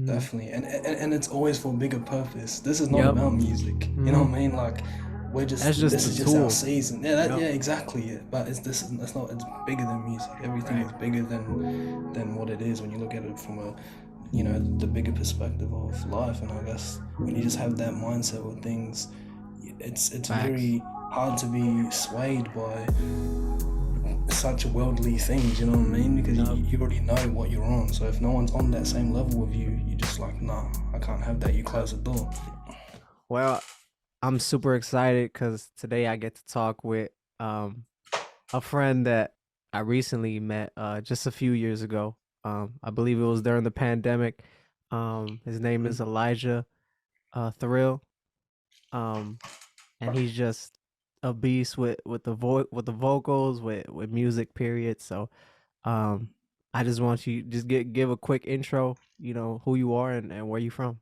Mhm. definitely, and it's always for a bigger purpose. This is not Yep. about music, you know Mhm. what I mean? Like, That's just this the is just our tool. season. Yeah, Yep. yeah, exactly. Yeah. But it's not, it's bigger than music. Everything Right. is bigger than what it is when you look at it from a, the bigger perspective of life. And I guess when you just have that mindset with things, it's Facts. very hard to be swayed by such worldly things, you know what I mean? Because Yep. you already know what you're on. So if no one's on that same level with you, you're just like, nah, I can't have that. You Yep. close the door. Well, I'm super excited because today I get to talk with um a friend that I recently met just a few years ago. I believe it was during the pandemic. His name is Elijah Thrill. Um, and he's just a beast with the vocals with music. Period. So um, I just want you just give a quick intro. You know who you are and where you from.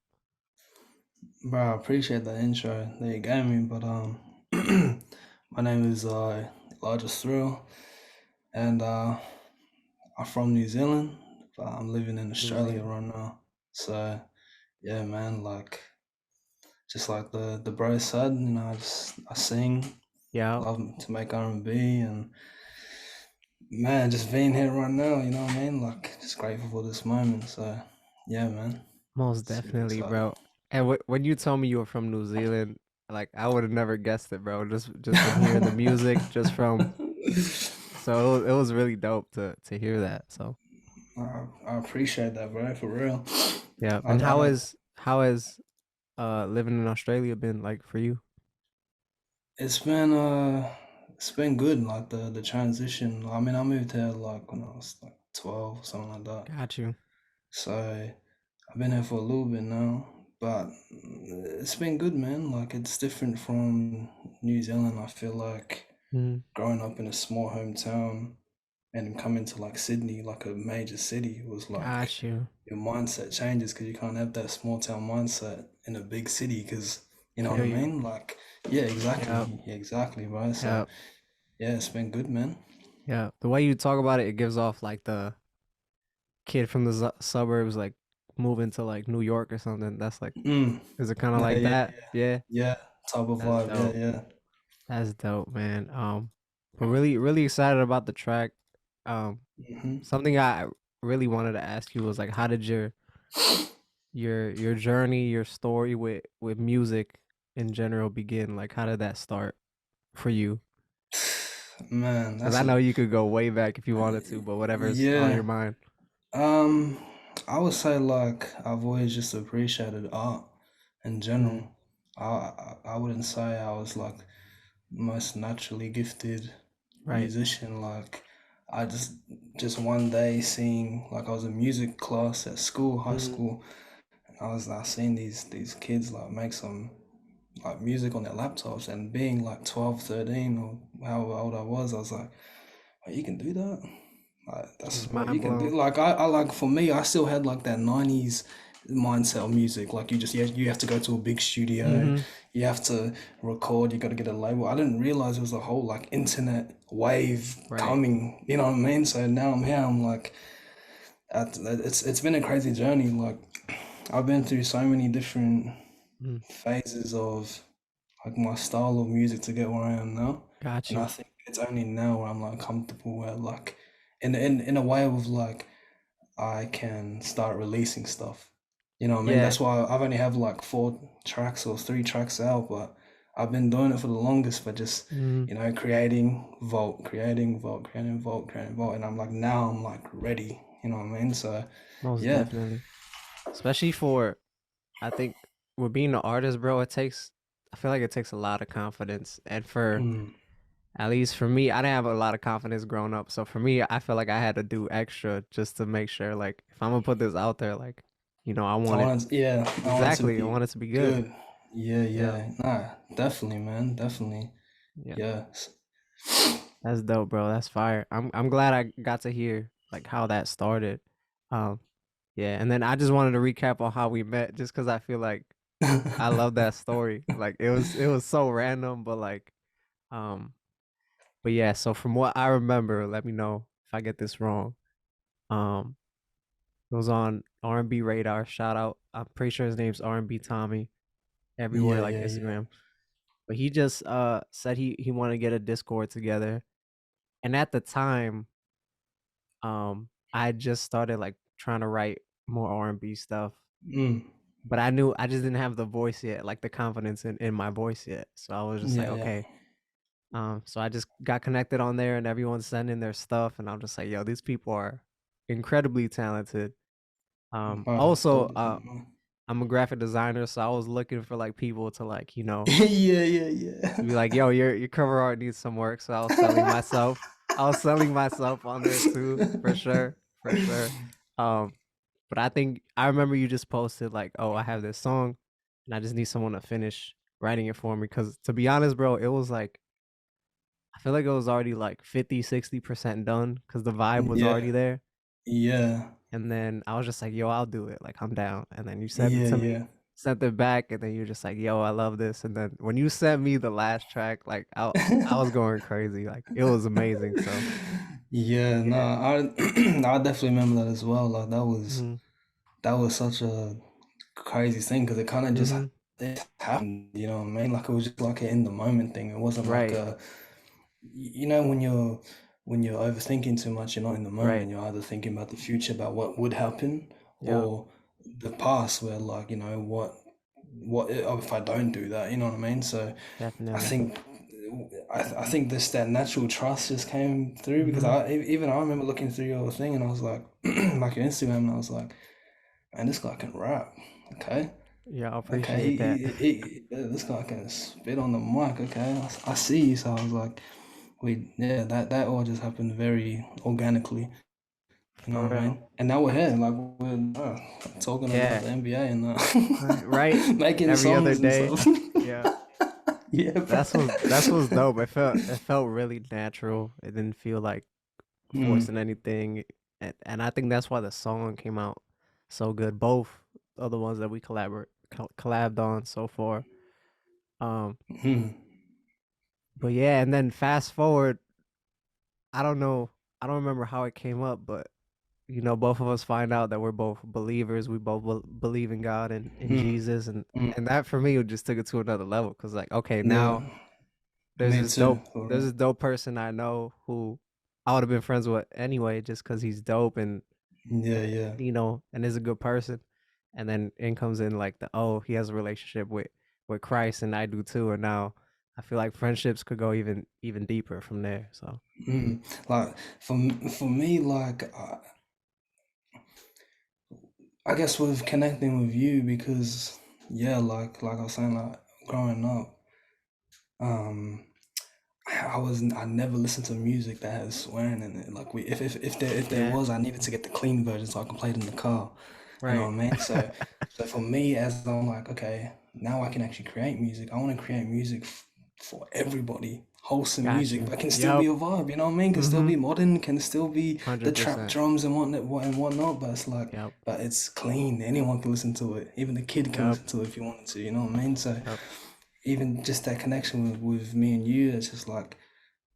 Bro, I appreciate that intro that you gave me, but my name is Elijah Thrill, and I'm from New Zealand, but I'm living in New Australia Zealand. right now. So yeah, man, like just like the bro said, I sing, Yeah. love to make R&B, and man, just being here right now, you know what I mean? Like, just grateful for this moment. So, yeah, man, Most super definitely, excited. bro. And when you told me you were from New Zealand, like I would have never guessed it, bro. Just from hearing the music, just from so it was really dope to hear that. So I appreciate that, bro, for real. yeah. I And how don't. is how has living in Australia been like for you? It's been it's been good. Like the transition. I mean, I moved here like when I was like 12, something like that. Got you. So I've been here for a little bit now, but it's been good, man. Like it's different from New Zealand. I feel like Mm, growing up in a small hometown and coming to like Sydney, like a major city, was like got you. your mindset changes because you can't have that small town mindset in a big city because you know what Feel I you. mean? Like, yeah, Yep. exactly, yeah, exactly, right? So, Yep. yeah, it's been good, man. Yeah. The way you talk about it, it gives off like the kid from the suburbs, like moving to like New York or something. That's like, Mm. is it kind of Yeah, like yeah, that? Yeah. yeah. Type of That's vibe, yeah, dope. yeah. That's dope, man. But really excited about the track. Hmm. Something I really wanted to ask you was like, how did your journey, your story with music in general begin? Like, how did that start for you? Man, Because I know you could go way back if you wanted to, but whatever's on your yeah. mind. Um, I would say like I've always just appreciated art in Mm, general. I wouldn't say I was like most naturally gifted right. musician. Like I just one day seeing like I was in music class at school, high Mm, school, and I seen these kids like make some like music on their laptops and being like 12, 13, or however old I was like, oh, you can do that? Like that's just what you mind can do. blown. Like I like for me, I still had like that 90s mindset of music. Like you have to go to a big studio, Mm-hmm. you have to record, you got to get a label. I didn't realize there was a whole like internet wave Right. coming. You know what I mean? So now I'm here. I'm like, it's been a crazy journey. Like I've been through so many different Mm, phases of like my style of music to get where I am now. got And you. I think it's only now where I'm like comfortable where like in a way of like I can start releasing stuff. You know what I mean? Yeah. That's why I've only have like 4 tracks or 3 tracks out, but I've been doing it for the longest for just, Mm, creating Vault, creating Vault, creating Vault, creating Vault. And I'm like now I'm like ready. You know what I mean? So most yeah. definitely. Especially for, I think, with being an artist, bro, I feel like it takes a lot of confidence. And for, Mm. at least for me, I didn't have a lot of confidence growing up. So for me, I feel like I had to do extra just to make sure, like, if I'm gonna put this out there, like, I want it I want it to exactly. I be want it to be good. good. Yeah, Yeah. yeah. Nah, definitely, man. Definitely. Yeah. Yeah. That's dope, bro. That's fire. I'm glad I got to hear like how that started. Um, yeah, and then I just wanted to recap on how we met just because I feel like I love that story. Like it was so random, but like um but yeah, so from what I remember, let me know if I get this wrong. Um It was on R&B Radar. Shout out. I'm pretty sure his name's R&B Tommy. Yeah, Everywhere like yeah, yeah. Instagram. But he just said he wanted to get a Discord together. And at the time, I had just started like trying to write more R&B stuff. Mm. But I knew I just didn't have the voice yet, like the confidence in my voice yet. So I was just like, Yeah, yeah. okay. So I just got connected on there and everyone's sending their stuff and I'm just like, yo, these people are incredibly talented. Wow, that's Also, dope as hell, man. I'm a graphic designer, so I was looking for like people to like, Yeah, yeah, to be yeah. like, yo, your cover art needs some work. So I was selling myself. I was selling myself on there too, for sure, for sure. Um, but I think I remember you just posted like, oh, I have this song, and I just need someone to finish writing it for me. Because to be honest, bro, it was like I feel like it was already like 50, 60% done because the vibe was already Yeah, there. yeah, And then I was just like, yo, I'll do it. Like, I'm down. And then you sent it yeah, to me, yeah. sent it back, and then you're just like, yo, I love this. And then when you sent me the last track, like I was going crazy. Like it was amazing. So Yeah, no, yeah. I definitely remember that as well. Like Mm-hmm. that was such a crazy thing because it kind of just Mm-hmm. it happened, you know what I mean? Like it was just like an in the moment thing. It wasn't like Right. a you know when you're overthinking too much, you're not in the Right. moment. You're either thinking about the future, about what would happen, Yep. or the past, where like you know if I don't do that, you know what I mean? So I Definitely. think I think this that natural trust just came through because Mm-hmm. even I remember looking through your thing and I was like like your Instagram and I was like, man, this guy can rap. Okay. Yeah, I Okay, appreciate that. this guy can spit on the mic. Okay, I see you. So I was like, yeah, that all just happened very organically. You know For what I real. mean? And now we're here, like we're talking about Yeah. the NBA and Right. making Every other songs and day. stuff. Yeah. Yeah, bro. That's what's dope. It felt really natural. It didn't feel like Mm, forcing anything. And I think that's why the song came out so good. Both are the ones that we collabed on so far. Um, mm, but yeah, and then fast forward, I don't know, I don't remember how it came up, but both of us find out that we're both believers. We both believe in God and in mm, Jesus, and mm. and that for me just took it to another level. Cause like, okay, Yeah, now there's me this too. dope, For there's real. this dope person I know who I would have been friends with anyway, just cause he's dope Yeah, yeah. and is a good person. And then in comes in like oh, he has a relationship with Christ and I do too. And now I feel like friendships could go even deeper from there. So Mm. Like for me, like I guess with connecting with you because yeah, like I was saying, like growing up, um, I never listened to music that has swearing in it. Like if there yeah, was, I needed to get the clean version so I can play it in the car. You know right. what I mean? So for me, as I'm like, okay, now I can actually create music. I want to create music for everybody, wholesome Got music, you. but can still be Yep. a vibe. You know what I mean? Can still Mm-hmm. be modern. Can still be the trap 100%. drums and whatnot. But it's like, Yep. but it's clean. Anyone can listen to it. Even the kid can Yep. listen to it if you wanted to. You know what I mean? So Yep. even just that connection with me and you, it's just like,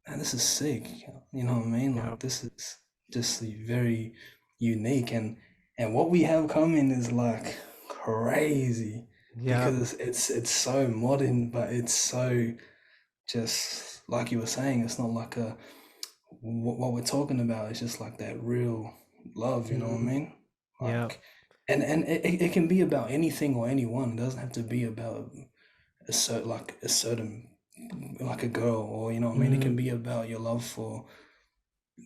man, this is sick. You know what I mean? Like Yep. this is just very unique and what we have coming is like crazy Yep. because it's so modern, but it's so just like you were saying, it's not like a what we're talking about. It's just like that real love. You know what I Mm-hmm. mean? Yep. Like, and it can be about anything or anyone. It doesn't have to be about a certain like a girl or you know what I mean. It Mm-hmm. can be about your love for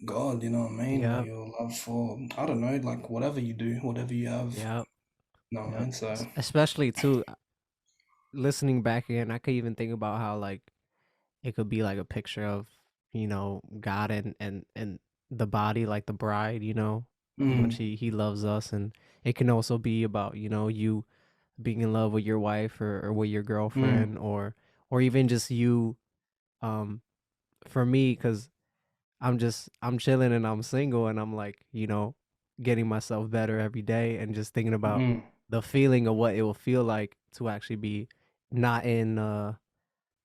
God, you know what I mean? Or Yep. your love for, I don't know, like whatever you do, whatever you have, Yep. you know what I Yep. mean? So, Especially too, listening back in, I could even think about how like it could be like a picture of, God and the body, like the bride, how much mm, he loves us. And it can also be about, you being in love with your wife or with your mm, girlfriend or even just you, um, for me, because I'm chilling and I'm single and I'm like, getting myself better every day and just thinking about mm, the feeling of what it will feel like to actually be not in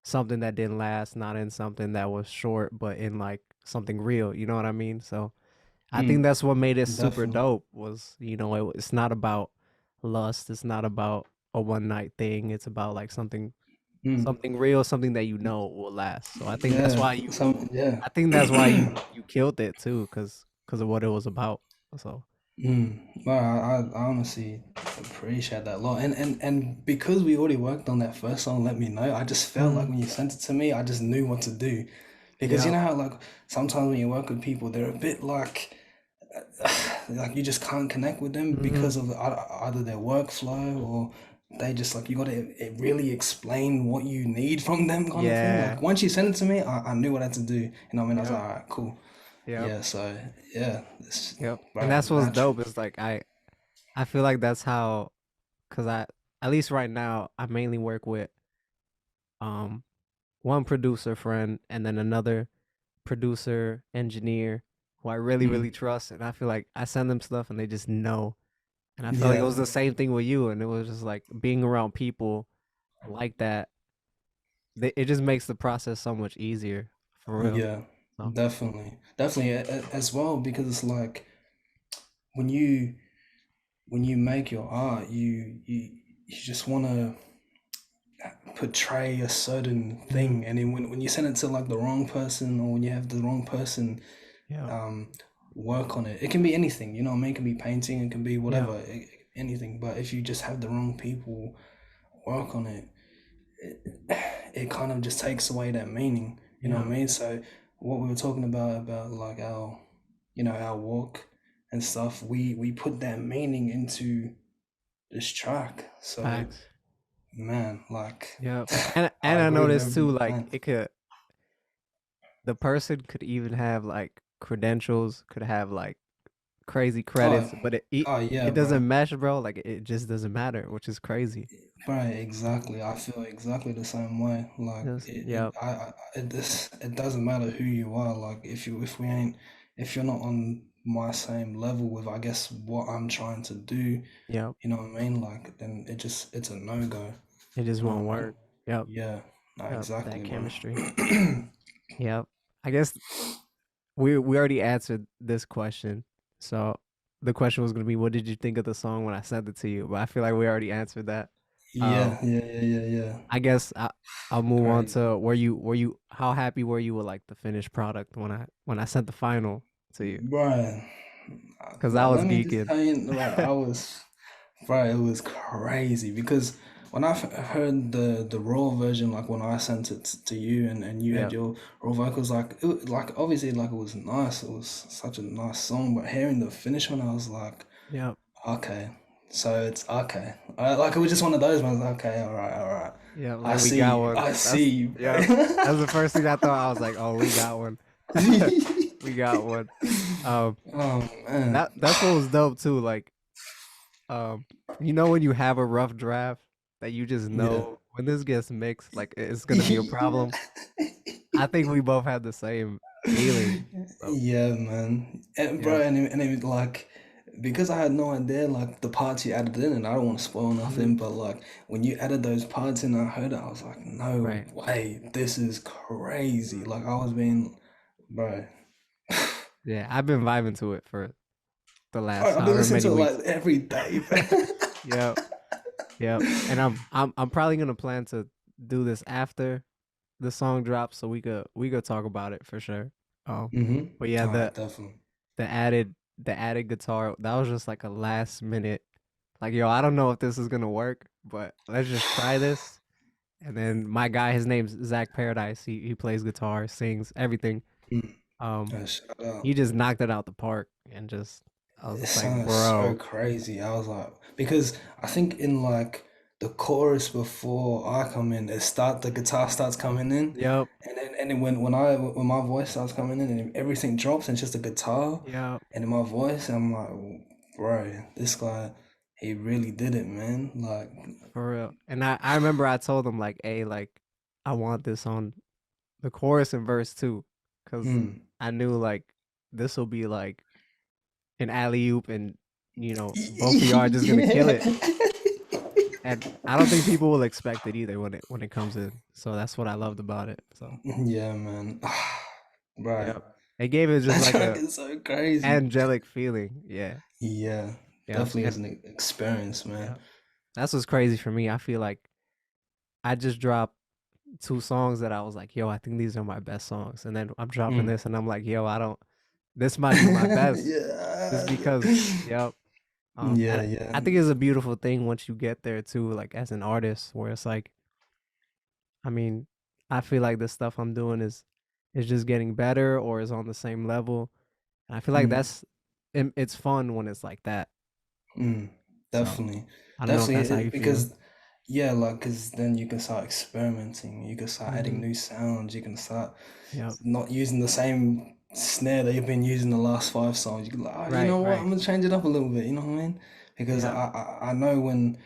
something that didn't last, not in something that was short, but in like something real. You know what I mean? So I think Mm, that's what made it super definitely. dope was, it's not about lust, it's not about a one night thing. It's about like Mm, something real, something that you know will last. So yeah, some yeah. I think that's why you killed it too, cuz of what it was about. So, Well, I honestly appreciate that a lot, and because we already worked on that first song, Let Me Know, I just felt like mm, when you sent it to me, I just knew what to do, because you yeah. know how like sometimes when you work with people, they're a bit like you just can't connect with them Mhm. because of either their workflow or they just like you got to really explain what you need from them kind of thing. Yeah. Like once you sent it to me, I knew what I had to do. You know what I mean? I was like, Yep. all right, cool. Yep. Yeah, so yeah, it's Yep. And right that's what's natural. dope is like I feel like that's how cuz I at least right now I mainly work with um one producer friend and then another producer engineer who I really really Mm, trust, and I feel like I send them stuff and they just know. And I felt like it yeah, was the same thing with you, and it was just like being around people like that. It just makes the process so much easier, for real. yeah, So definitely, definitely as well because it's like when you when you make your art, you just want to portray a certain mm, thing, and then when you send it to like the wrong person or when you have the wrong person yeah, um work on it, it can be anything, you know what I mean? It can be painting, it can be yeah, whatever, anything, but if you just have the wrong people work on it, it kind of just takes away that meaning, you know what yeah, I mean? So what we were talking about like our, you know, our walk and stuff, we put that meaning into this track. So facts. man, like Yeah, and I I agree with noticed everything too, you're like saying. the person could even have like credentials, could have like crazy Oh, credits, but oh yeah, it bro. doesn't mesh, bro. Like it just doesn't matter, which is crazy. Right, exactly. I feel exactly the same way. Like Yes, yep, it doesn't matter who you are. Like if we ain't, if you're not on my same level with, I guess, what I'm trying to do, yep. you know what I mean? Like then it's a no go. It just You know won't what I mean? work. Yep, Yeah, no, yep. That exactly, bro. chemistry. Yep. I guess we already answered this question. So the question was gonna be, what did you think of the song when I sent it to you? But I feel like we already answered that. Yeah, Um, yeah, yeah, yeah, yeah. I guess I'll move on Crazy. to were you how happy were you with like the finished product when I sent the final to you? Bro, Because I was let me just geeking. tell you, bro, bro, it was crazy because when I heard the raw version, like when I sent it to you and you had Yep. your raw vocals, like obviously like it was nice, it was such a nice song, but hearing the finished one, I was like, Yep. okay, so it's okay, like it was just one of those ones. Okay, all right, Yeah, like we got one. I see you, Yep. bro. That's the first thing I thought. I was like, oh, we got one. We got one. Um, Oh man, that's what was dope too. Like, um, when you have a rough draft that you just yeah. know when this gets mixed, like it's gonna be a problem. I think we both had the same feeling. So Yeah, man. And bro, yeah. and it was like because I had no idea like the parts you added in, and I don't want to spoil Mhm. nothing, but like when you added those parts in, I heard it, I was like, no Right. way, this is crazy. Like I was being, bro. Yeah, I've been vibing to it for the last I've been however listening many to it weeks. like every day, bro. Yep. Yep. And I'm probably gonna plan to do this after the song drops so we could talk about it for sure. Mm-hmm. But yeah, All right, definitely. the added guitar, that was just like a last minute like, yo, I don't know if this is gonna work, but let's just try this. And then my guy, his name's Zach Paradise. He plays guitar, sings, everything. Mm. Um Shout out. he just knocked it out the park and just I was It just like, sounds so bro. crazy. I was like, because I think in like the chorus before I come in, the guitar starts coming in, Yep. and then when my voice starts coming in and everything drops and it's just a guitar Yep. and in my voice, I'm like, bro, this guy, he really did it, man. Like, For real. And I remember I told him like, hey, like I want this on the chorus and verse too. Cause mm. I knew like this will be like an alley oop and both of y'all are just gonna kill it. And I don't think people will expect it either when it comes in. So that's what I loved about it. So Yeah, man. Bro, yeah. It gave it just That like track a is so crazy. angelic feeling. Yeah. Yeah, Yep. definitely is And an experience, man. yeah, that's what's crazy for me. I feel like I just dropped two songs that I was like, yo, I think these are my best songs. And then I'm dropping Mm. this and I'm like, yo, I don't this might be my best. Just Yeah. because, yep. Yeah, And yeah. I think it's a beautiful thing once you get there too, like as an artist, where it's like, I mean, I feel like the stuff I'm doing is just getting better or is on the same level. And I feel like Mm, that's it's fun when it's like that. mm, So definitely. I don't know if Definitely that's how you feel. because yeah, like because then you can start experimenting, you can start adding Hmm. new sounds, you can start Yep. not using the same snare that you've been using the last five songs. You can like, oh, you Right. know what? Right. I'm gonna change it up a little bit. You know what I mean? Because Yep. I know when,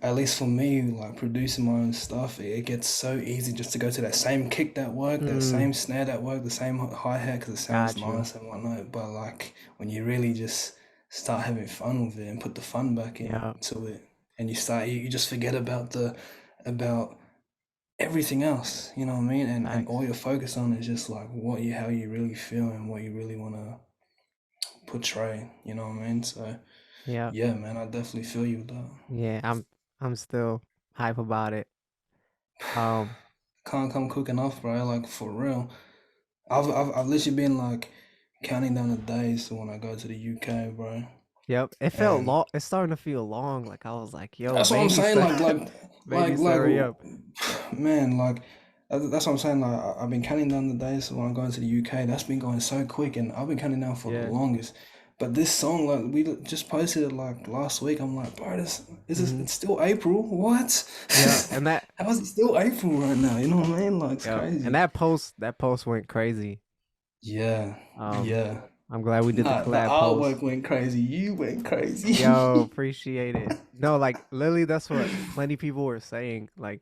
at least for me, like producing my own stuff, it gets so easy just to go to that same kick that worked, that Mm, same snare that worked, the same hi hat because it sounds got you. nice and whatnot. But like when you really just start having fun with it and put the fun back Yeah. into it, and you just forget about about everything else. You know what I mean? And Facts. all you're focused on is just like how you really feel and what you really want to portray. You know what I mean? So Yep. yeah, man, I definitely feel you with that. Yeah. I'm still hype about it. Um. Can't come quick enough, bro. Like for real. I've literally been like counting down the days to when I go to the UK, bro. Yep. It felt And long. It's starting to feel long. Like I was like, yo, that's what I'm maybe saying. so. Maybe so. Like, Hurry up. man, like that's what I'm saying. Like I've been counting down the days to when I'm going to the UK. That's been going so quick, and I've been counting down for the Yeah. longest. But this song, like just posted it like last week. I'm like, bro, Hmm. it's still April. What? Yeah. And that. How is it still April right now? You know what I mean? Like it's Yep. And crazy. that post went crazy. Yeah, Um. yeah. I'm glad we did the Nah, the collab post. artwork went crazy. You went crazy. Yo, appreciate it. No, like literally, that's what plenty people were saying. Like,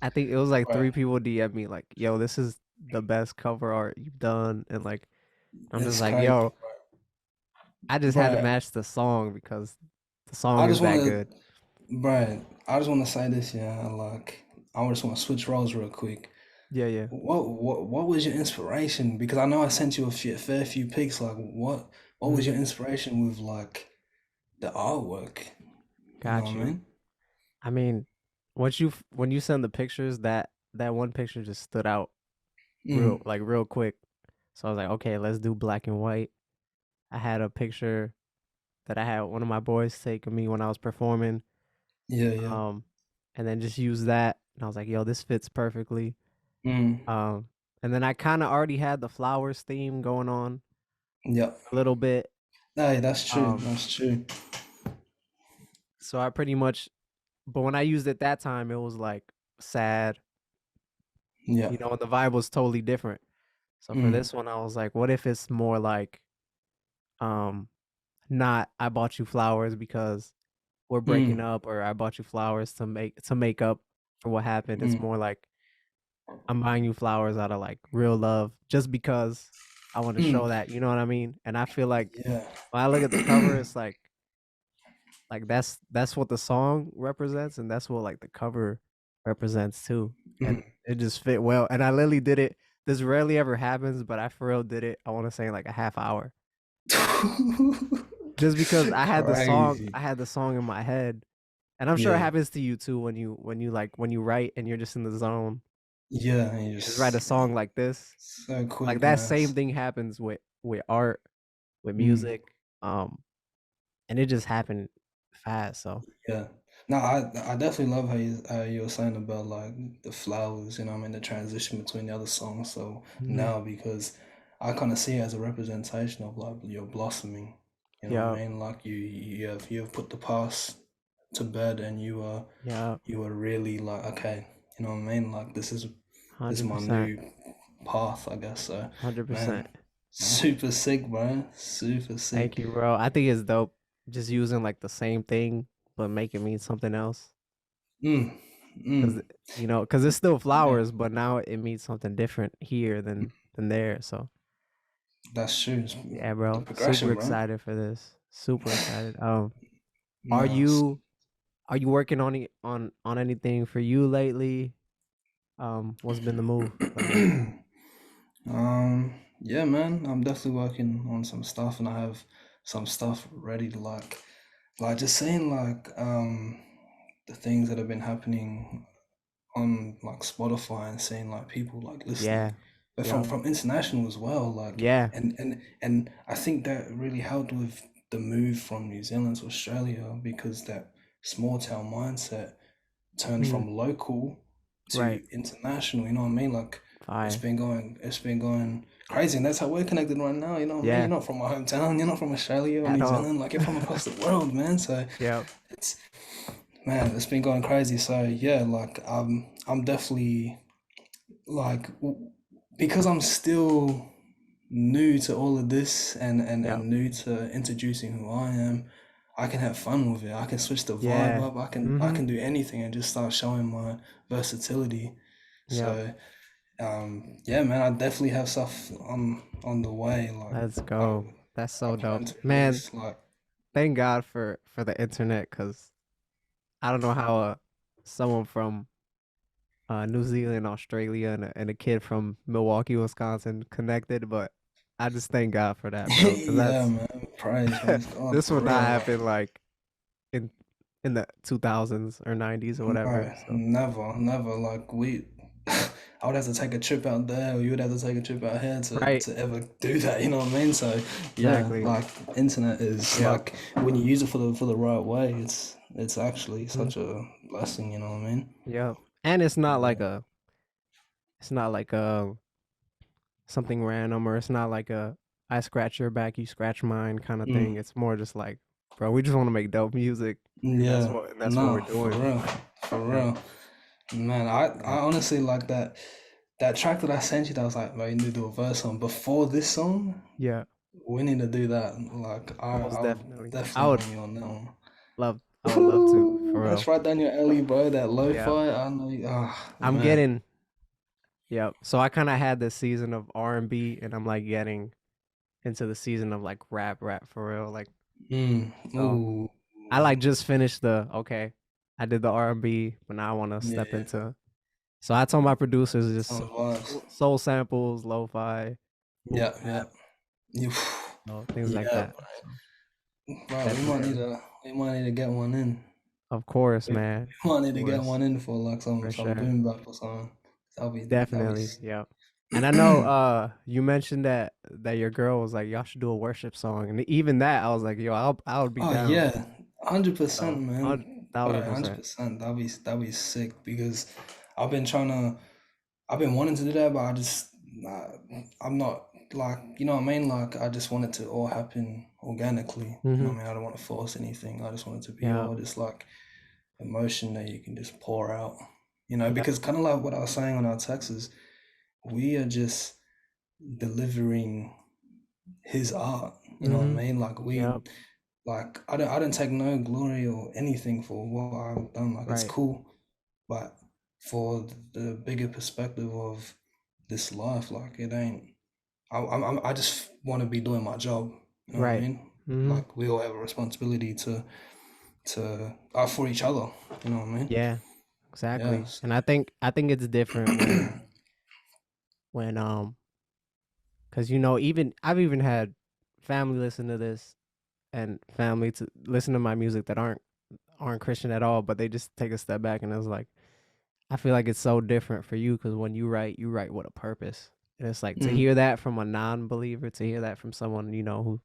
I think it was like Right. three people DM me like, "Yo, this is the best cover art you've done," and like, I'm just It's like, crazy, "Yo, I just had to bro. match the song because the song I is just that want good." to, bro. I just want to say this, yeah. Like, I just want to switch roles real quick. Yeah, yeah, What was your inspiration? Because I know I sent you a fair few pics. Like, what was mhm, your inspiration with like the artwork? You know what got I you. mean? I mean, when you send the pictures, that one picture just stood out Mm, real quick. So I was like, okay, let's do black and white. I had a picture that I had one of my boys take of me when I was performing. yeah, yeah. Um, and then just use that. And I was like, yo, this fits perfectly. Mm, Um, and then I kind of already had the flowers theme going on yeah. a little bit. Hey, that's true. Um, That's true. so I pretty much, but when I used it that time, it was like sad, Yeah. and the vibe was totally different. So for Mm, this one, I was like, what if it's more like, um, not I bought you flowers because we're breaking mm, up, or I bought you flowers to make up for what happened. It's mm, more like I'm buying you flowers out of like real love just because I want to show mm. that, you know what I mean? And I feel like Yeah. when I look at the cover, it's like that's what the song represents and that's what like the cover represents too. And Mm. it just fit well. And I literally did it. This rarely ever happens, but I for real did it. I want to say in like a half hour. Just because Crazy. I had the song in my head. And I'm sure it Yeah. happens to you too when you write and you're just in the zone. Yeah. And you You just write a just song like this. so Like quick, that man. same thing happens with art, with Mm, music, and it just happened fast. So yeah. No, I definitely love how you were saying about like the flowers, you know, I mean the transition between the other songs. So mhm. now because I kind of see it as a representation of like your blossoming. You know what Yeah, I mean? Like you have put the past to bed and yeah, you are really like okay, you know what I mean? Like this is my 100%, new path, I guess. So, man, 100%. super sick, bro. Super Thank sick. you, bro. I think it's dope just using like the same thing but make it mean something else. Mm, Cause mm. cause it's still Yeah, flowers, but now it means something different here than there. So that's true. yeah, The bro. Super progression, bro. excited for this. Super excited. Are Nice. you are you working on anything for you lately? What's been the move lately? um, Yeah, man, I'm definitely working on some stuff, and I have some stuff ready to like just saying the things that have been happening on like Spotify and seeing like people like listening, Yeah. but Yep. from international as well. Like, Yeah. and I think that really helped with the move from New Zealand to Australia because that small town mindset turned Mm, from local right. to international. You know what I mean? Like, Fire. it's been going crazy, and that's how we're connected right now. You know what I mean? You're Yeah. not from my hometown. You're not from Australia or At New all. Zealand. Like, you're from across the world, man. So Yep. it's man, it's been going crazy. So yeah, like I'm definitely like because I'm still new to all of this Yep. and new to introducing who I am, I can have fun with it. I can switch the vibe Yeah. up. I Mm-hmm. can do anything and just start showing my versatility. Yep. So yeah, man, I definitely have stuff on the way. Like Let's I go. That's I so plan dope. to Man, release like thank God for the internet, because I don't know how someone from New Zealand, Australia, and a kid from Milwaukee, Wisconsin connected, but I just thank God for that, bro. Because yeah, man, praise God this for would not real. happen like in in the 2000s or 90s or whatever. No, So never, never. Like we, I would have to take a trip out there, or you would have to take a trip out here right, to ever do that. You know what I mean? So yeah, exactly. like internet is Yep. like when you use it for the right way, it's actually Mm, such a blessing. You know what I mean? yep. And it's not like Yeah. a it's not like something random, or it's not like a I scratch your back, you scratch mine kind of thing. Mm, It's more just like, bro, we just want to make dope music, and yeah. that's what we're No, for doing. real, Like, for yep, real. Man, I yep. honestly like that track that I sent you. That was like, man, you need to do a verse on before this song. Yeah, We need to do that. Like, most I would definitely. definitely want you on that one. I would love to, Woo! for That's real. right down your alley, bro. That Yeah. lo-fi. I know. I'm Man. getting, yep. So I kind of had this season of R&B, and I'm like getting into the season of like rap for real. Like, so Ooh. I like just finished okay, I did the R&B, but now I want to step Yeah. into. So I told my producers just Sounds vibes. soul samples, lo-fi, Yeah. Yeah. rap, You- things like Yeah, that. So bro. definitely, We might need to get one in. of course, We man, might of need to get course, one in for like for some sure. boom bap or something. That'll be Definitely, yeah. And I know you mentioned that your girl was like, y'all should do a worship song. And even that, I was like, yo, I would be Oh down. yeah, 100%, So, hundred man. thousand Right, hundred percent. percent. That'd be sick because I've been trying to. I've been wanting to do that, but nah, I'm not like you know what I mean. Like I just want it to all happen organically. You know Mm-hmm. what I mean. I don't want to force anything. I just want it to be Yeah. all just like emotion that you can just pour out. You know, Yeah. because kind of like what I was saying on our texts, we are just delivering his art. You know what I Mm-hmm. mean? Yeah. Like I don't take no glory or anything for what I've done. Like it's Right. cool, but for the bigger perspective of this life, like it ain't. I just want to be doing my job. You know what I Right. mean? Mm-hmm. Like we all have a responsibility to for each other. You know what I mean? Yeah. Exactly. Yes. And I think it's different when because even I've even had family listen to this, and family to listen to my music that aren't Christian at all, but they just take a step back, and it's like, I feel like it's so different for you, because when you write with a purpose. And it's like, to Mm, hear that from a non-believer, to hear that from someone, who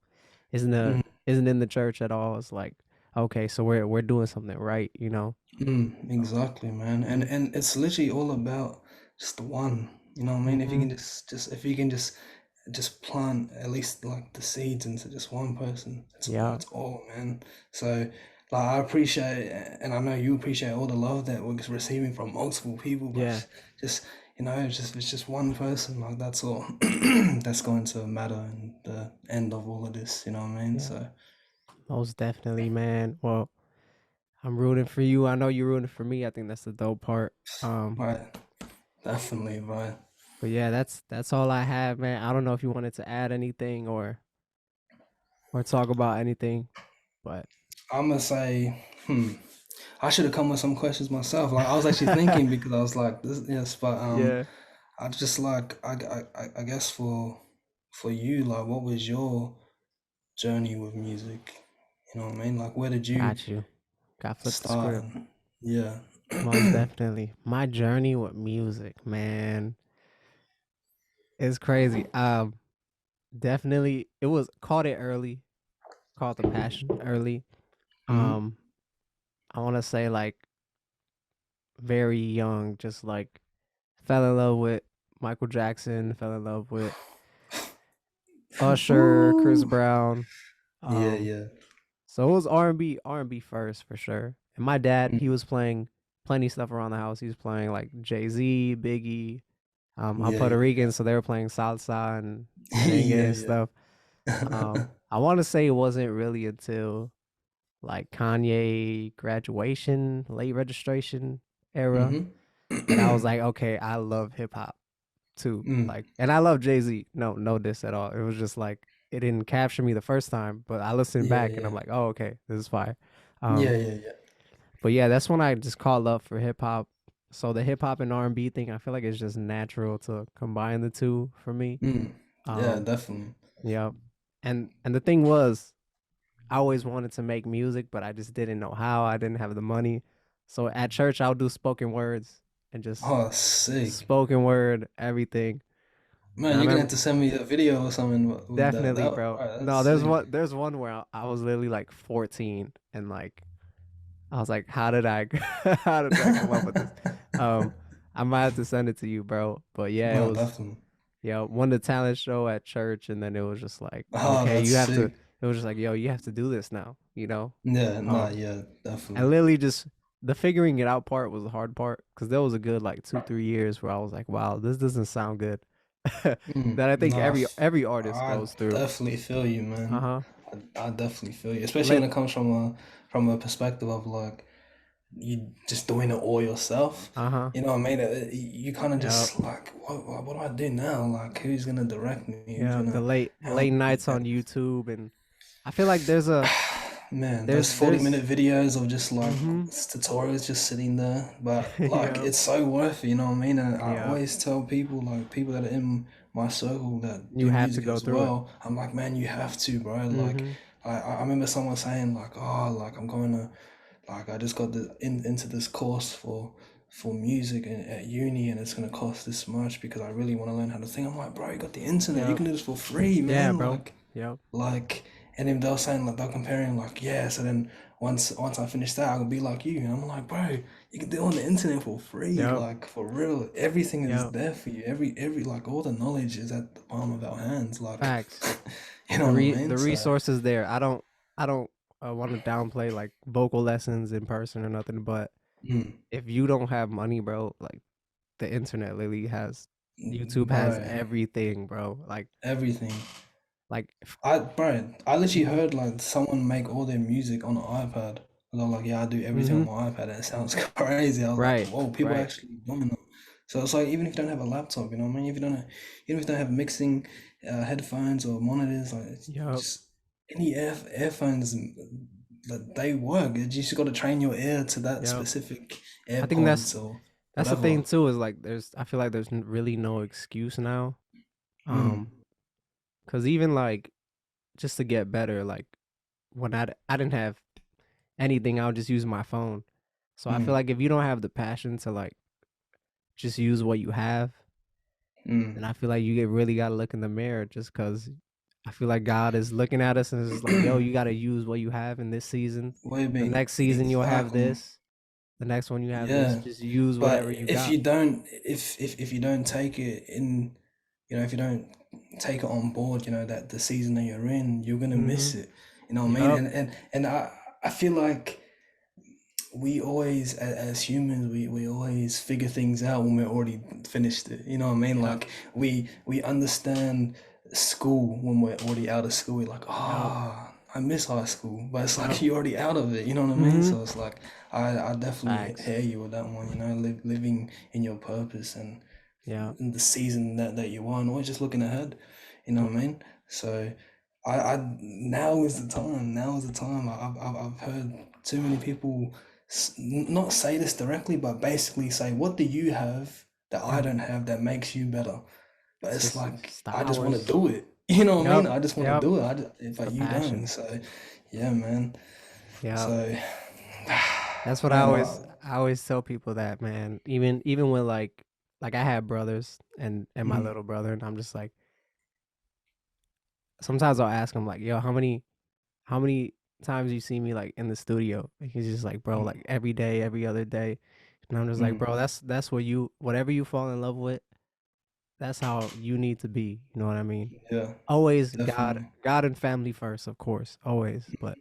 mm, isn't in the church at all, it's like, okay, so we're doing something right. So, exactly, man. And it's literally all about just the one. You know what I mean? If you mm-hmm. can just if you can just plant at least like the seeds into just one person. Yeah. It's all, man. So like I appreciate and I know you appreciate all the love that we're receiving from multiple people, but Yeah. just it's just one person, like that's all that's going to matter in the end of all of this, you know what I mean? Yeah. So Most definitely, man. Well, I'm rooting for you. I know you're rooting for me. I think that's the dope part. Um, right, definitely, right. but yeah, that's all I have, man. I don't know if you wanted to add anything, or talk about anything, but I'm gonna say, I should have come with some questions myself. Like I was actually thinking because I was like, this, yes, but yeah. I just like I guess for you, like, what was your journey with music? You know what I mean? Like, where did you Got you. Got flip the start? script. And yeah. Most definitely. My journey with music, man, is crazy. Definitely it was caught it early, caught the passion early. Hmm. Um, I want to say like very young, just like fell in love with Michael Jackson, fell in love with Usher, Chris Ooh. Brown. Yeah, Um, yeah. so it was R&B first for sure. And my dad, Mm. he was playing plenty stuff around the house. He was playing like Jay-Z, Biggie. I'm Yeah, Puerto yeah, Rican, so they were playing salsa and merengue yeah. and stuff. Yeah, I want to say it wasn't really until like Kanye graduation, late registration era Mm-hmm. that I was like, okay, I love hip hop too. Mm. Like, and I love Jay Z. No diss at all. It was just like it didn't capture me the first time, but I listened Yeah, back and yeah. I'm like, oh, okay, this is fire. Yeah, Um, yeah, yeah. but yeah, that's when I just caught love for hip hop. So the hip hop and R&B thing, I feel like it's just natural to combine the two for me. Mm. Yeah, Um, definitely. yeah, and the thing was, I always wanted to make music, but I just didn't know how. I didn't have the money. So at church, I'll do spoken words and just Oh, sick. spoken word everything. And Man, I you're gonna have remember to send me a video or something with that. definitely, That, bro. right, that's No, sick. there's one where I was literally like 14 and like I was like, how did I how did I come up with this? Um, I might have to send it to you, bro. But yeah, it No, was definitely. won the talent show at church, and then it was just like, Oh, okay, that's you have to. sick. It was just like, yo, you have to do this now, you know. Yeah, nah, Um, yeah, and definitely. literally just the figuring it out part was the hard part because there was a good like 2 3 years where I was like, wow, this doesn't sound good. Mm. That I think Nah, every artist I goes through. definitely feel you, Uh man. huh. I definitely feel you, especially when Late. it comes from a perspective of like you just doing it all yourself. Uh huh. You know what I mean? You kind of Yep. just like, what do I do now? Like, who's gonna direct me? Who's Yeah. The gonna late help me? nights on And YouTube, and I feel like there's a man, those 40 there's minute videos of just like mm-hmm. tutorials just sitting there, but like Yep. it's so worth it, you know what I mean? And I Yep. always tell people, like people that are in my circle that You do have to music go as through it. well, I'm like, man, you have to, bro. Like, Mm-hmm. I remember someone saying, like, oh, like I'm going to, like, I just got into this course for music at uni and it's gonna cost this much because I really want to learn how to sing. I'm like, bro, you got the internet, you Yep. can do this for free, Yeah, man. bro. Yep. Like, and then they were saying like they're comparing like, yeah. So then once I finish that, I'll be like you. And I'm like, bro, you can do it on the internet for free, Yep. like for real. Everything is Yep. there for you. Every like all the knowledge is at the palm of our hands. Like, Facts. you know what I mean? The So, resources there. I don't want to downplay like vocal lessons in person or nothing, but mm, if you don't have money, bro, like the internet literally has YouTube has bro, everything, bro. everything. Like I literally mhm. heard like someone make all their music on an iPad. And I'm like, yeah, I do everything on Mhm. my iPad, and it sounds crazy. I was like, Right. whoa, people are Right. actually doing that. So it's like even if you don't have a laptop, you know what I mean? If you don't have, even if you don't have mixing headphones or monitors, like it's Yep. just any earphones that they work. You just got to train your ear to that Yep. specific I think AirPods or that's the whatever. thing too is like I feel like there's really no excuse now. Mm, Um cuz even like just to get better like when I didn't have anything, I would just use my phone. So I feel mm, like if you don't have the passion to like just use what you have, mm. then I feel like you get really got to look in the mirror just cuz I feel like God is looking at us and is just like, "Yo, you got to use what you have in this season. Way The being next season you'll have exactly. this. The next one you have this. Yeah. Just use But whatever you if got." you don't, if you don't take it in, if you don't take it on board, that the season that you're in, you're gonna miss Mhm. it. You know what I mean? Yup. And I feel like we always, as humans, we always figure things out when we're already finished it. You know what I mean? Yep. Like we understand school when we're already out of school. We're like, Yep. I miss high school, but it's like Yep. you're already out of it. You know what I mean? Mhm. So it's like I definitely Facts. hear you with that one. Living in your purpose and Yeah. in the season that you want, or just looking ahead. You know what I mean? So I now is the time. Now is the time. I've heard too many people not say this directly, but basically say, "What do you have that I Yep. don't have that makes you better?" But It's it's just like it's the I just want to hours. do it. You know what I Yep. mean? I just want to Yep. do it. It's But the you don't. passion. So, yeah, man. Yep. So, That's what man, I always tell people that, man. Even with like I had brothers and my mm, little brother, and I'm just like sometimes I'll ask him like, yo, how many times you see me like in the studio? And he's just like, bro, mm, like every day, every other day. And I'm just like, mm, bro, that's what you whatever you fall in love with, that's how you need to be. You know what I mean? yeah, Always definitely. God and family first, of course, always. But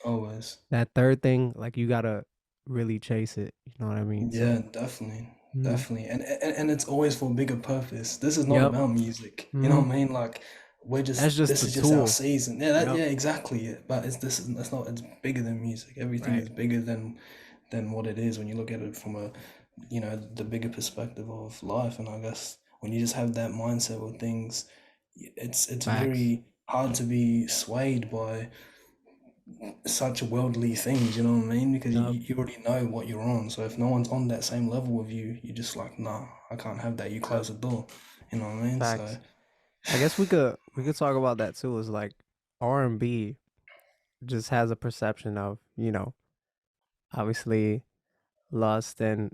Always. that third thing, like you gotta really chase it. You know what I mean? So, Yeah, definitely. mhm. Definitely. And it's always for a bigger purpose. This is not Yep. about music. You know Hmm. what I mean? Like That's just this the is just our tool. season. Yep. Yeah, exactly. But it's not it's bigger than music. Everything Right. is bigger than what it is when you look at it from a the bigger perspective of life. And I guess when you just have that mindset with things, it's Facts. very hard to be swayed by such worldly things, you know what I mean? Because Yep. you already know what you're on. So if no one's on that same level with you, you're just like, nah, I can't have that. You Yep. close the door, you know what I mean? So, Facts. I guess we could talk about that too. Is like R&B just has a perception of obviously lust and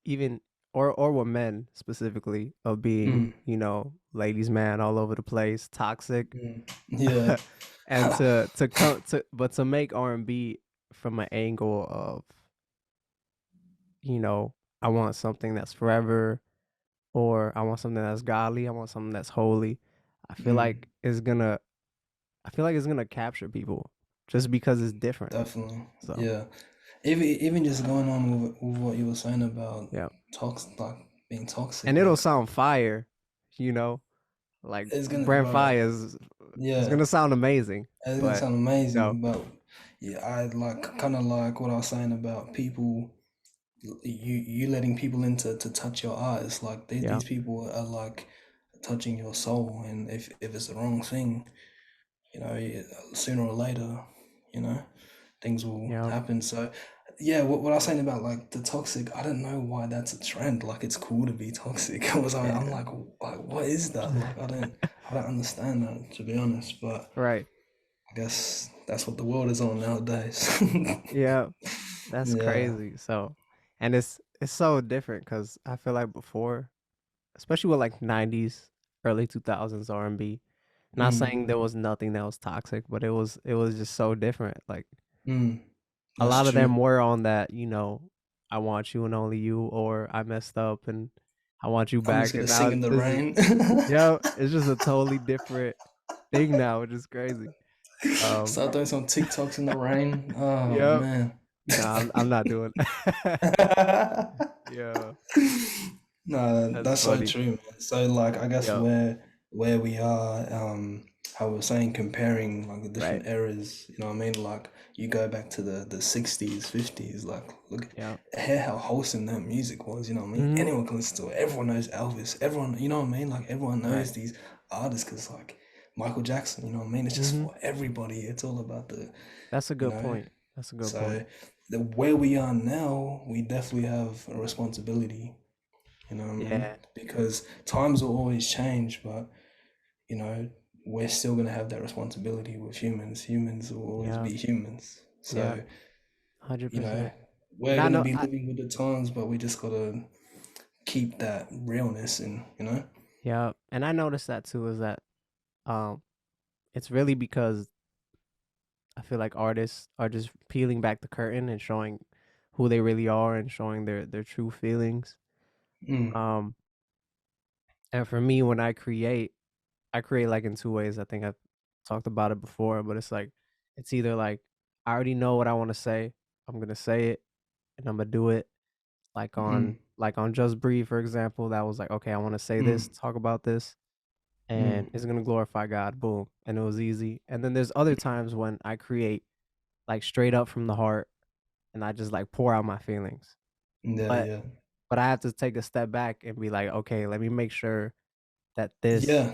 even or with men specifically of being mm, ladies man all over the place, toxic. yeah, And to come to but to make R&B from an angle of you know I want something that's forever, or I want something that's godly, I want something that's holy. I feel mm, like it's gonna I feel like it's gonna capture people just because it's different. definitely, So yeah. Even just going on with what you were saying about yeah, like being toxic, and it'll like sound fire, you know, like it's gonna, Brand bro, Fire is it's yeah, gonna sound amazing, it's gonna but sound you know, amazing, but yeah, I like kind of like what I was saying about people you letting people in to touch your eyes like yeah, these people are like touching your soul, and if it's the wrong thing, sooner or later, you know things will yeah, happen. So yeah, what I was saying about like the toxic, I don't know why that's a trend. Like it's cool to be toxic. I'm yeah, like, what is that? Like I don't understand that, to be honest, but right, I guess that's what the world is on nowadays. yeah. That's Yeah. crazy. So, and it's so different because I feel like before, especially with like '90s, early 2000s R&B. Not Mm, saying there was nothing that was toxic, but it was just so different. Like mm, a that's lot of true. them were on that, I want you and only you, or I messed up and I want you I'm just back. gonna And sing now in the this is, rain. yeah, it's just a totally different thing now, which is crazy. Um, Start doing some TikToks in the rain. Oh yeah, man. nah, I'm not doing. Yeah, No, that's that's so funny. true, man. So like I guess Yeah, where we are, how we are saying comparing like the right. different eras, you know what I mean? Like you go back to the 60s, 50s, like look Yeah. hear how wholesome that music was, you know what I mean? Mhm. Anyone can listen to it. Everyone knows Elvis. Everyone, you know what I mean? Like everyone Right. knows these artists because like Michael Jackson, you know what I mean? It's just Mhm. for everybody. It's all about That's a you good know. point. That's a good point. So the where we are now, we definitely have a responsibility, you know what I mean? Yeah. Because times will always change, but you know, we're still gonna have that responsibility with humans. Humans will always Yeah. be humans. Yeah. So, you know, 100%. we're And I gonna know be living with the times, but we just gotta keep that realness in, you know? yeah, and I noticed that too is that um it's really because I feel like artists are just peeling back the curtain and showing who they really are and showing their true feelings. Mm, Um and for me when I create like in two ways. I think I've talked about it before, but it's like it's either like I already know what I want to say, I'm going to say it and I'm going to do it. mm, Like on Just Breathe, for example, that was like, okay, I want to say this, mm, talk about this, mm. and it's gonna glorify God. Boom. And it was easy. And then there's other times when I create like straight up from the heart and I just like pour out my feelings. Yeah, But yeah. but I have to take a step back and be like, okay, let me make sure that this, Yeah,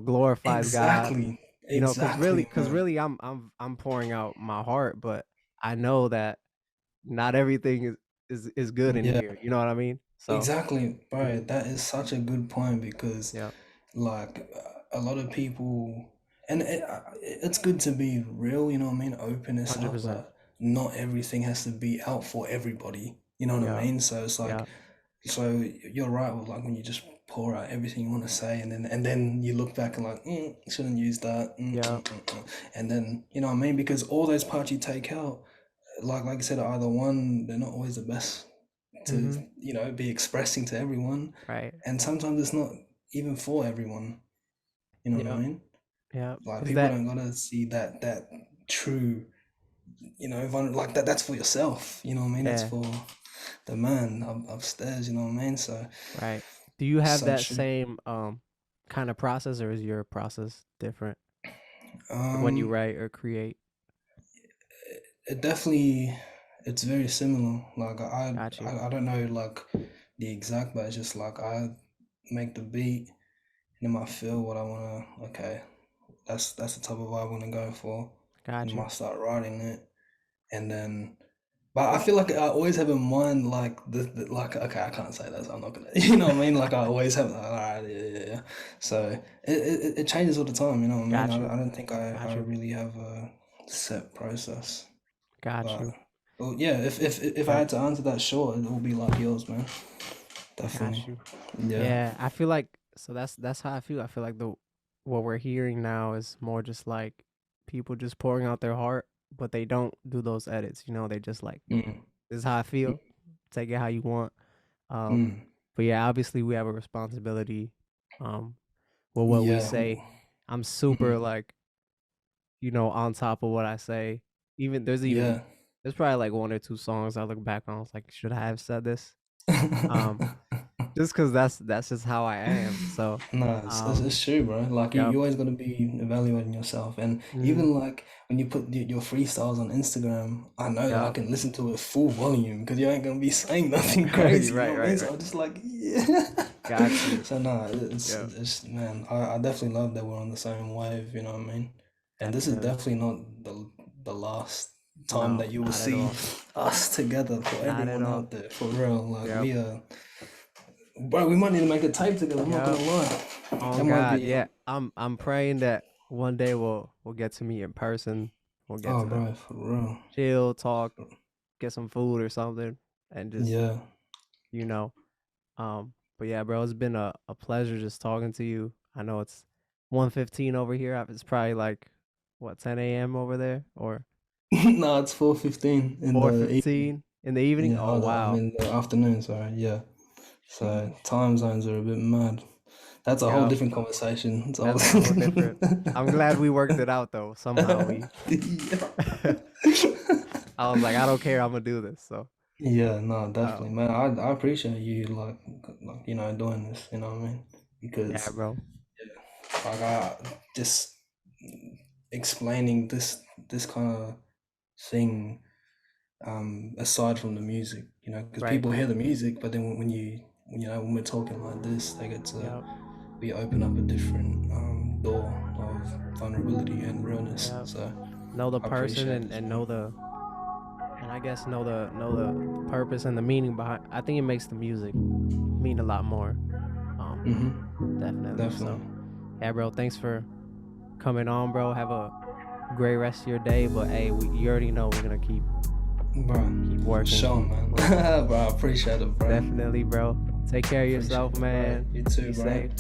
glorifies God. exactly. Because Exactly, man. really I'm pouring out my heart, but I know that not everything is good in Yeah. here. You know what I mean? So Exactly, bro. mhm, That is such a good point because, yeah. like, a lot of people, and it's good to be real, you know what I mean, open and stuff, 100%. but not everything has to be out for everybody, you know what I Yeah. mean? So it's like, Yeah. so you're right with like when you just pour out everything you want to say, and then you look back and like, shouldn't use that, Yeah. and then you know what I mean, because all those parts you take out, like I said, either one, they're not always the best to Mhm. be expressing to everyone, Right. and sometimes it's not even for everyone. You know what I Yep. mean? Yep. Like Is people that don't gotta see that true, like that. That's for yourself. You know what I mean? That's yeah, for the man upstairs. You know what I mean? So right. Do you have so that true. same kind of process, or is your process different when you Um, write or create? it definitely, it's very similar. Like Got you. I don't know like the exact, but it's just like I make the beat and then I feel what I wanna. Okay, that's the type of vibe I wanna go for, and Got then you. I start writing it, and then. But I feel like I always have in mind like like okay, I can't say that, so I'm not gonna you know what I mean? Like I always have all right, yeah. So it changes all the time, you know what I mean? Got you. I don't think I Got you. really have a set process. Got But you. well yeah, if I Right. had to answer that short, it would be like yours, man. Got Definitely. you. Yeah. Yeah, I feel like so that's how I feel. I feel like the what we're hearing now is more just like people just pouring out their heart, but they don't do those edits. They just like Mm. this is how I feel. Take it how you want. Um, Mm. but yeah, obviously we have a responsibility um with what we Yeah. say. I'm super Mhm. like, on top of what I say. Even Yeah. there's probably like one or two songs I look back on. It's like, should I have said this? Um, just because that's just how I am. So, No, um, it's true, bro. Like yep. you always got to be evaluating yourself, and Hmm. even like when you put your freestyles on Instagram, I know that I Yep. can listen to it full volume because you ain't gonna be saying nothing crazy. You know Right, what I mean? right, So right. I'm just like, yeah. Got you. So no, Yep. it's man, I definitely love that we're on the same wave. You know what I mean? And this is Definitely. definitely not the last time No, that you will not at see all. us together for Not at everyone all. out there, for real. Like Yep. we are. Bro, we might need to make a tape together. I'm not gonna Yep. lie. Oh That might God. be. Yeah. I'm praying that one day we'll get to meet in person. We'll get Oh, to bro, for real. chill, talk, get some food or something, and just Yeah. you know. But yeah, bro, it's been a pleasure just talking to you. I know it's 1:15 over here. It's probably like what 10 a.m. over there or No, it's 4:15 in the evening. 4:15 in the evening. Yeah, Oh hold on. I wow. mean the afternoon, sorry. Yeah. So Sheesh. time zones are a bit mad. That's a whole Yep, different conversation. It's a whole that's a whole different. I'm glad we worked it out though. Somehow we. Yeah. I was like, I don't care. I'm gonna do this. So, Yeah, no, definitely, um, man. I appreciate you like doing this, you know what I mean? yeah, Because bro. like I just explaining this kind of thing aside from the music, because Right. people hear the music, but then when when we're talking like this, they get to Yep. we open up a different door of vulnerability and realness. Yep. So Know the I person appreciate and this, and man. know the and I guess know the purpose and the meaning behind. I think it makes the music mean a lot more. Um, definitely. Definitely. So, yeah, bro. Thanks for coming on, bro. Have a great rest of your day. But hey, you already know we're gonna keep Bro, for working, sure, keep man. pushing. Bro, I appreciate it, bro. Definitely, bro. Take care of Appreciate yourself, it, bro. man. You Be too, bro. safe.